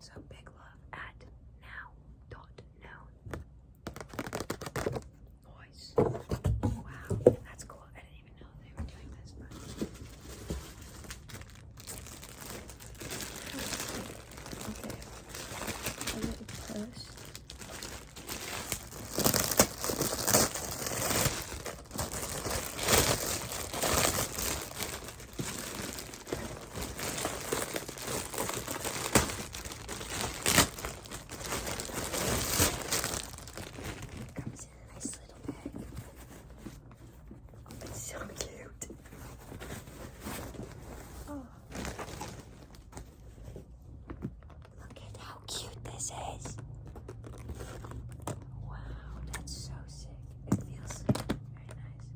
So big love at now.known. Nice. Wow, that's cool. I didn't even know they were doing this, but okay. A little purse. Comes in a nice little bag. Oh, it's so cute. Oh. Look at how cute this is. Wow, that's so sick. It feels very nice.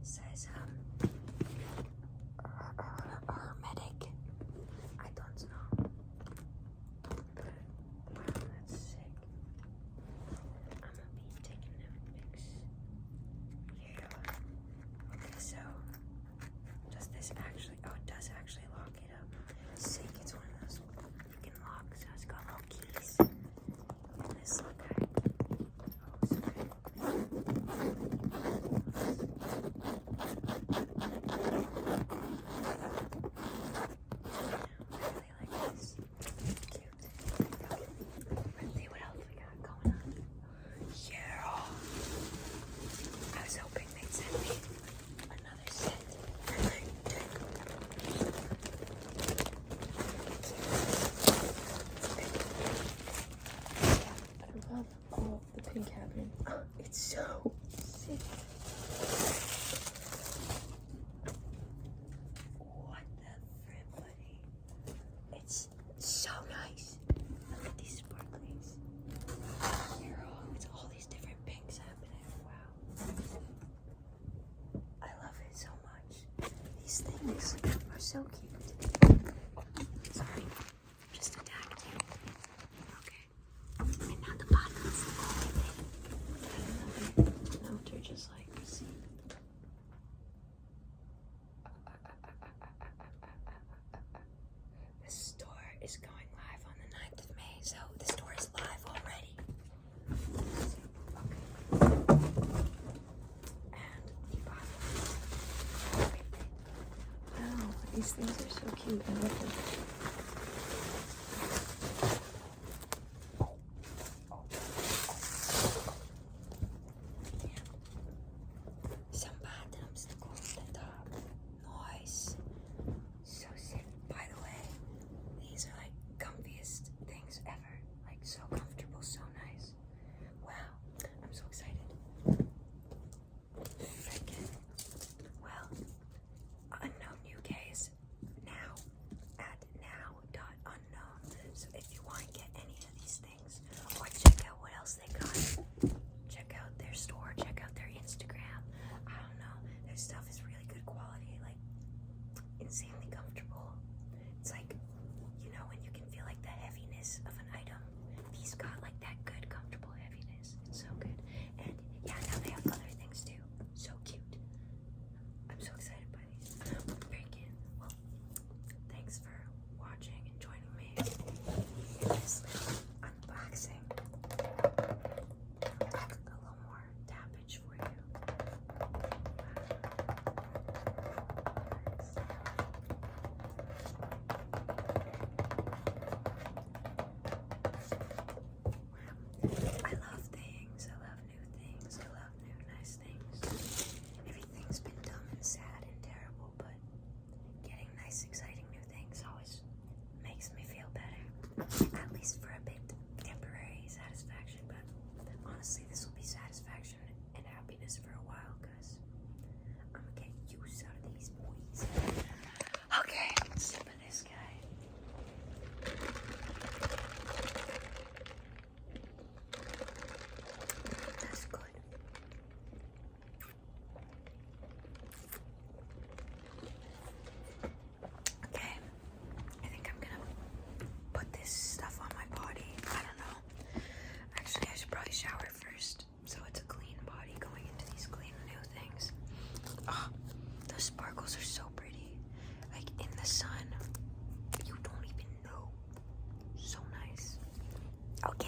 It says hermetic. I don't know. But wow, that's sick. I'm gonna be taking them pics. Yeah. Okay, so does this actually, oh, it does actually lock it up. Sick, it's one of those freaking locks, so it's got little keys. And this little guy. Oh, so good. I really like this. Cute. Let's see what else we got going on. Yeah. I was hoping they'd send me another set. And they did. Yeah, but I love all the pink happening. It's so sick. What the frick, buddy? It's so nice. Look at these sparklings. It's all these different pinks happening. Wow. I love it so much. These things are so cute. Sorry, just attacked you. Okay. And now the buttons. No, they're just like, see. The store is going live on the 9th of May, so the store is live already. Okay. And the bottles. Wow, these things are so cute. I love them. Some bottoms to go to the top. Nice. So sick. By the way, these are like comfiest things ever. Like so comfortable, so nice. Wow, I'm so excited. Frickin'. Well, Unknown UK is now at now.unknown. So if you want to get any of these things, or check out what else they got, check out their store, check out their Instagram. I don't know, their stuff is really good quality, like insanely comfortable. It's like, you know, when you can feel like the heaviness of an item, these got like that good comfortable heaviness. It's so good. And yeah, now they have other things too. So cute. I'm so excited by these. Freaking. Well, thanks for watching and joining me in this little unboxing. A little more tappage for you. I love things. I love new things. I love new nice things. Everything's been dumb and sad and terrible, but getting nice, exciting new things always makes me feel better. At least for a bit. Temporary satisfaction, but honestly, this will be satisfaction and happiness for a while, because I'm gonna get use out of these boys. Okay, sip of this guy. That's good. Okay, I think I'm gonna put this stuff on my body. I don't know. Actually, I should probably shower first, so it's a clean body going into these clean Okay.